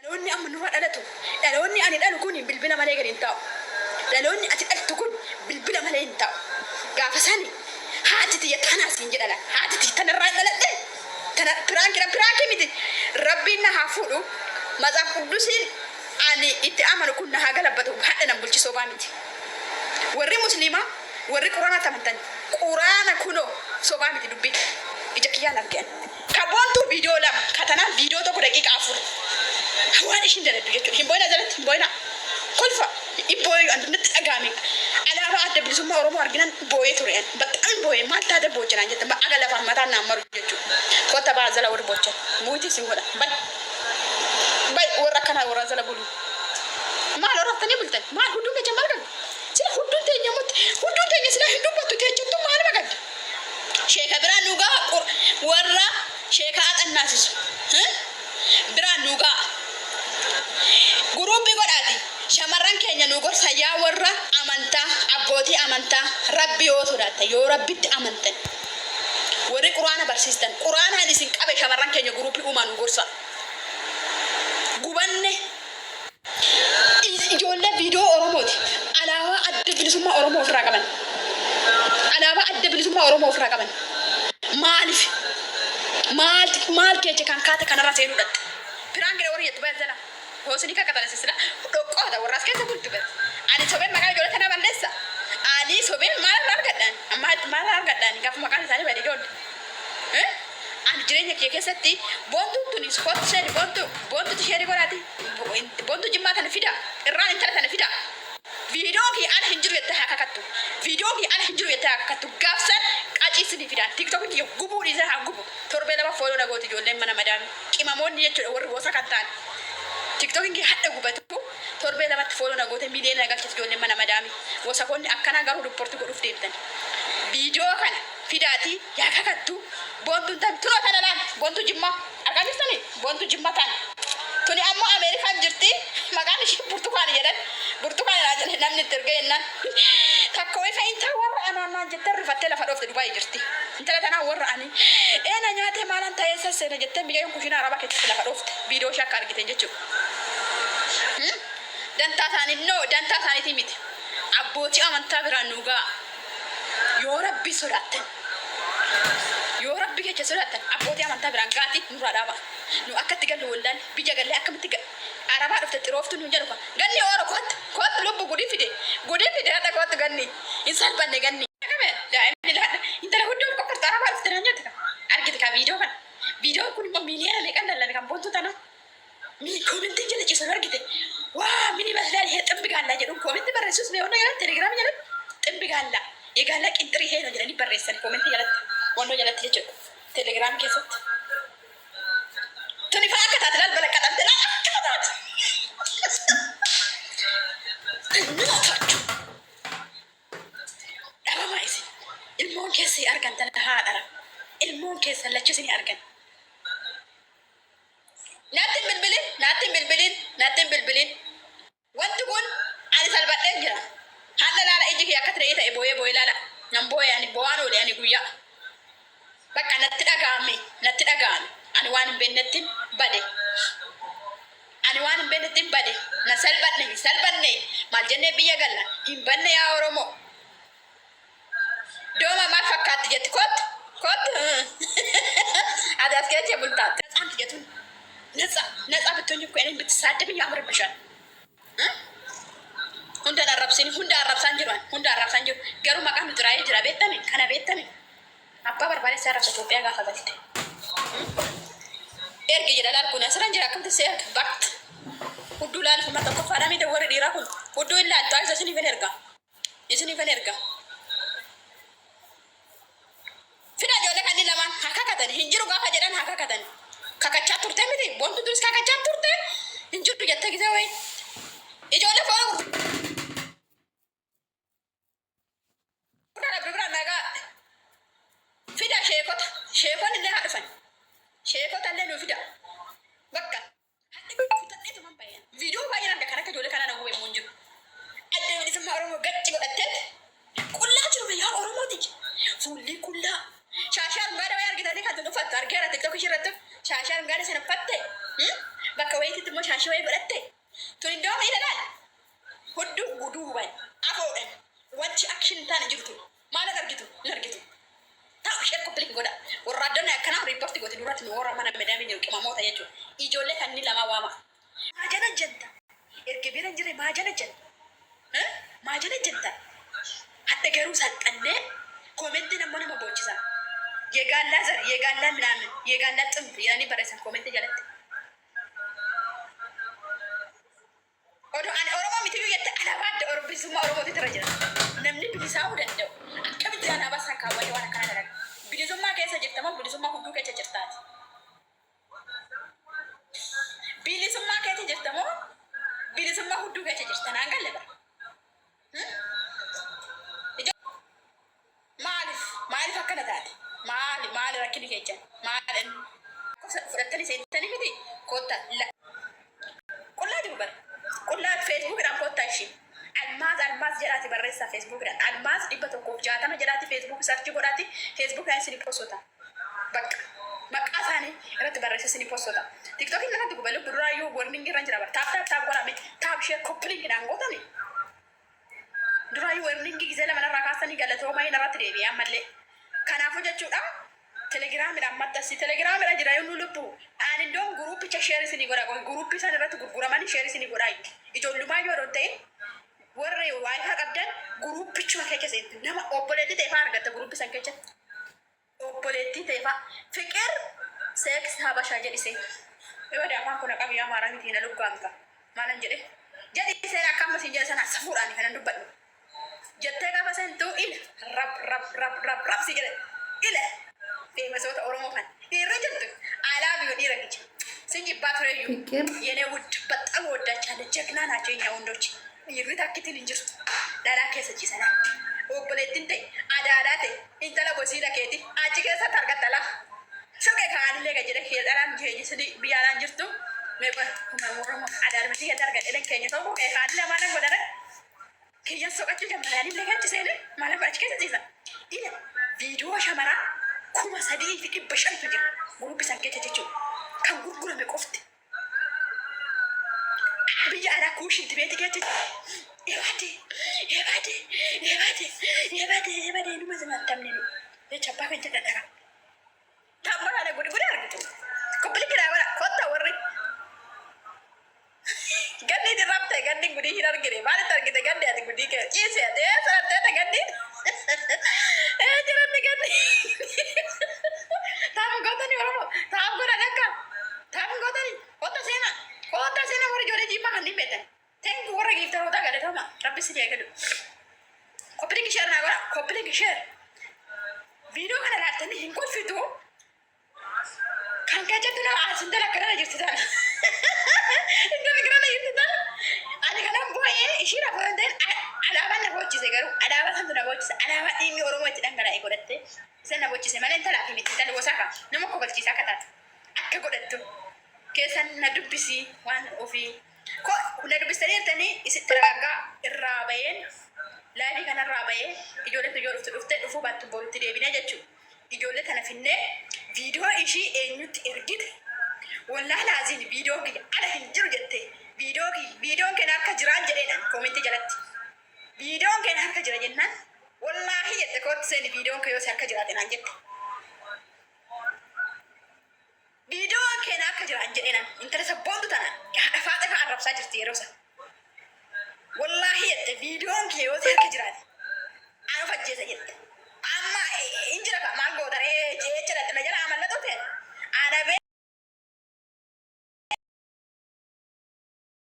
Dhaloonni amma nurra dhalatu. Dhaloonni ani dhalu kun bilbila malee gadi hin taa'u. Dhaloonni ati dhaltu kun bilbila malee hin taa'u. Gaafa sani haati tiyya tanaa siin jedhana. Haati tiyya tanarraa dhaladhe. Tana piraanki miti. Rabbiin na haa fuudhu. Matsaaf quddusiin ani itti amanu kun na haa galabbatu. Hadha nan bulchisoo baa miti. Warri musliimaa warri quraana tamantan quraana kunoo sobaa miti dubbii. Ija kiyyaan argan. Kaboontu viidiyoo lama katanaan viidiyoo tokko daqiiqa afur. Waan ishiin daladdu jechuudha. Hin boo'ina jalatti hin boo'ina. Kolfa hin boo'ee natti dhagaame. Alaabaa adda bilisummaa Oromoo arginan boo'ee ture. Baxxaan boo'ee maal taate boochanaan jette aga lafaan mataan naan maru jechuudha. Kotta baa zala warri boochan. Muutii sin godha. Bai warra akkanaa warra zala bulu. Maal horaftanii bultan? Maal hunduu keessa maal galtu? Sila hunduu teenya mutti. Hunduu teenya sila hin dubbattu teechattu maal magadda? Sheeka biraan dhugaa warra sheeka haxannaasisu. Biraan dhugaa. Guruubii godhaati. Shamarran keenya nu gorsa yaa warra amantaa, abbootii amantaa, rabbi yoo sodaatan, yoo rabbitti amantan. Warri quraana barsiistan, quraanaan isin qabe shamarran keenya guruubii uumaa nu gorsa. Gubanne ijoollee viidiyoo Oromooti. Alaabaa adda bilisummaa Oromoo ofirraa qaban. Alaabaa adda bilisummaa Oromoo ofirraa qaban. Maaliif? Maal keecha kan kaate kanarra seenuu dhatte? Piraangira warri jettu baay'ee jala. Hoosni kakatanis sila dhoqqoota warraas keessa bultu bira. Ani sobeen maqaa ijoollee kana balleessa. Ani sobeen maal argadhaan? Amma maal argadhaan? Gaafa maqaan isaanii badii ijoollee. Ani jireenya kee keessatti boontuun tuni spoot sheeri boontuuti sheeri godhaati. Boontuu jimmaa kana fida. Irraan intala kana fida. Viidiyoo kee ala hin jiru jettee haa kakattu. Viidiyoo kee ala hin jiru jettee haa kakattu. Gaafsan qaciisni fidaan. Tiktookiin kiyya gubuu dhiisee haa gubu. Torbee lama fooloo dhagooti ijoolleen mana madaami. Qimamoonni jechuudha warri gosa kan ta'an. TikTokin ki hadda gubatu torbe lamatti fooloo nagoota miiliyoona galchatu ijoolleen mana madaami. Wasakoonni akkanaa garuu riippoortii godhuuf deemtan. Viidiyoo kana fidaati yaa kakattu boontuun tan turoo kana laan boontuu jimmaa argaa jirtanii boontuu jimmaa tan. Tuni ammoo Ameerikaan jirti maqaan ishee burtukaani jedhan burtukaani laa jedhe namni itti ergee jennaan. Takka wayii fa'intaa warra anaannaan jettee rifattee lafa dhoofte Dubaayii jirti. Intala tanaa warra ani eena nyaatee maalaan ta'ee sasseena jettee biyya kushiina arabaa keessatti lafa dhoofte viidiyoo ishee akka argiten jechuudha. Dantaa isaaniitii miti. Abbootii amantaa biraan nuugaa yoo rabbi sodaattan yoo rabbi keessa sodaattan abbootii amantaa biraan gaati nurraa dhaaba. Nu akkatti gallu waldaan biyya gallee akkamitti arabaa dhufte xirooftu nu jedhu ganni oora kootti lubbu gudii fide hadha kootti ganni hin salphanne ganni. Daa'imni laadha intala hunduu qoqqorta arabaa dhufte naan jette argite ka viidiyoon kun immoo miiliyoona meeqan dallan kan boontu tana. Kominti jala ciisan argite waa mini baslaan hee ximbi gaallaa jedhu kominti barreessus mee onnoo jalatti telegiraami jalatti ximbi gaallaa eegaallaa qinxirii hee no jedhanii barreessan kominti jalatti wannoo jalatti jechuudha telegiraami keessatti. Tuni fa'aa akka taate laal balaqqaxamte laal akka taate. Nyaatachu dhabamaa isin ilmoon keessi argan tana haadhara ilmoon keessa lachisini argan. Naatiin bilbilin. Wanti kun ani salphadheen jira. Haala laala iji kee akka ta'e ta'e boo'ee laala. Nan boo'ee ani boo'aan oole ani guyyaa. Bakka natti dhaga'ame. Ani waan hin beeknetti bade. Na salphanne. Maal jennee biyya galla. Hin banne yaa Oromoo. Dooma maal fakkaatti jetti kootu. Ati as keessa bultaatti. Natsaan jechuun. Natsa bittoonni ko enen bitsaadde yaa marbishan. Hunda arrabsaan jiru. Garuu maqaan nuti raayee jira beektame. Abbaa barbaadeessa arrabsa Itoophiyaa gaafa galte. Ergi jedha laal kun asirran jira akkamti see erga baqt. Hudduu laal kuma tokko faadhaa miidha warri dhiiraa kun. Hudduu hin laaltu isa isiniifan erga. Fida ijoollee kanneen lamaan haa kakatan hin jiru gaafa jedhan haa kakatan. Kakachaa turte miti boontu duris kakachaa turte hin jirtu jettee gisee wayi ijoollee foon gurgurtaa biraan nagaa fida sheekon illee haa dhufan sheekota illee nuu fida bakka hadda kutatee tuman baay'een viidiyoo baay'een arga kan akka ijoollee kanaa nama hubee muun jiru adda bilisummaa Oromoo gacci godhatteet qullaa jiru yaa Oromooti fuulli qullaa shaashaan baada wayii argitanii kan dhufatti argeera tiktook ishirratti shaashaan gaada sana fatte bakka wayiitti immoo shaashii wayii godhatte tun iddoo miidhagaan hudduu guduuban afoodhan wanti akshin taane jirtu maal argitu hin argitu ta'u ishee kompilik godha warra addonni akkanaa riiporti gooti duratti nu warra mana medaamii jiru qimamoota jechuudha ijoollee kanneen lama waama maajana jenta erga bira jire maajana jenta hadda garuu salphannee koomenti nammoo nama boocisa yegaallaa zar yegaallaa minaamin yegaallaa ximf jedhanii barreessan koomenti jalatti odo ani oromoo mitiyyuu jette alaabaa adda bilisummaa oromootii irra jira namni bilisaa'uu danda'u akkamitti alaabaa isaan kaawwatee waan akkana dalaga bilisummaa keessa jirtamoo bilisummaa hudduu keessa jirtaati bilisummaa keessa jirtamoo bilisummaa hudduu keessa jirta naan galle bara maaliif akkana taate maali rakkini keechan maalin fudhattanii seentanii miti koota qullaa jiru bara qullaa feesbuukidhaan koottaa ishee almaaz jedhaati barreessaa feesbuukidhaan almaaz 160 jedhaati feesbuuk sarchi godhaati feesbuukidhaan isin postoota bakka maqaa isaanii irratti barreessa isin postoota tiktookiin irratti gubalu duraayyuu warningi irra jira bara taap godhame taap ishee koppiliingiidhaan gootani duraayyuu warningi gisee lamanarraa kaasanii galatooma hin irratti deebi'ee ammallee kanaafuu jechuudha telegiraamidhaan maxxansi telegiraamidha jira yoo nu lubbu ani iddoon guruupicha sheer isinii godha guruupii isaan irratti gurguramanii sheer isinii godhaa ijoollumaa yoo ta'e warri waayifaa qabdan guruupichuma keessa seenti nama obboleettii ta'eefaa argatta guruupii san keessatti obboleettii ta'eefaa fiqir seeks habashaa jedhise yoo afaan kun qabiyyoo amaaraa miti na luggaamta maalan jedhe jedhisee akka ammasii jedhe sana safuudhaan kanan dubbadhu jettee gaafa seentuu ila rab si jedhe ila feemasoota oromoo kan irra jirtu alaa biyyoo dhiira gicha sinjibaa tureyyuu የኔ ውድ በጣም ወዳቻለሁ ጀግና ናቸው የኛ ወንዶች ይርታ ክትል እንጅር ዳላ ከሰጪ ሰላ ኦቦሌትን ተይ አዳዳ ተይ እንተላ ጎሲላ ከቲ አጭ ከሰ ታርገተላ ሱቀ ካንለ ገጀደ ሄዳራን ጀጂ ስዲ ቢያራን ጅርቱ ሜቆ ኦሮሞ አዳር መቲ ያዳርገ ደለን ከኛ ተው ካንለ ማነን ጎደረ ከየን ሱቀጭ ጀምራኒ ለገጭ ሰለ ማለት አጭ ከሰ ዚዛ ኢለ ቪዲዮ ሸመራ ኩማ ሰዲ ፍቂ በሸንቱ ጅር ጉሩብ ሰንከቸቹ kan gurgurame qofti biyya alaa kuushinti beeti geetti ebaade numa simattamne nu jecha abbaa kan jedha dhaga tabbaraadha gudi argitu koppilikidhaa wala kotta warri gaddi itti rabte gaddi gudii hin argine maalitti argite gaddi ati gudii kee ciise ati saratteeta gaddi jiranni gaddi taam gootani oromoo taam godha dhakka taam gootani kotta seena warri ijoollee jiimmaa kan dhimmeetan tengu warra giiftaroota galatama rabbi si deegadu koppilik sheer naa godha koppilik sheer viidiyoo kana laaltanii hin kolfitu kan kajjattu nama asindala akkana jirti taana indala kana jirti taana ani kanan bu'ee ishii rafuudhaan ta'in alaabaan na bochise garuu alaabaa santu na bochise alaabaa dhiimmi oromoo itti dhangala'e godhatte isa na bochise malee intalaa fi miti intala gosaa kan nama kobalchiisaa akka taate akka godhattu keessan na dubbisii waan ofii na dubbistanii jirtanii isitti ragaa irraa baheen laayivii kanarraa bahee ijoollee dhufte dhufuu baattu borutti deebinee jechuudha ijoollee tana finnee viidiyoo ishii eenyutti ergite wallaa laaziin viidiyoo kiyya ala hin jiru jette viidiyoon keenya harka jiraan jedheedhaan koomentii jalatti viidiyoon keenya harka jira jennaan wallaahi jette kootti seeni viidiyoon kee yoo si harka jiraate naan jette viidiyoon keenya harka jiraan jedheedhaan intala sabboontu tana haadha faa arrabsaa jirti yeroo sana wallaahi jette viidiyoon kee yoo si harka jiraate anu fajjeessa jette amma injira ka maal gootaree jecha dhattana jala amallatuu ta'e ana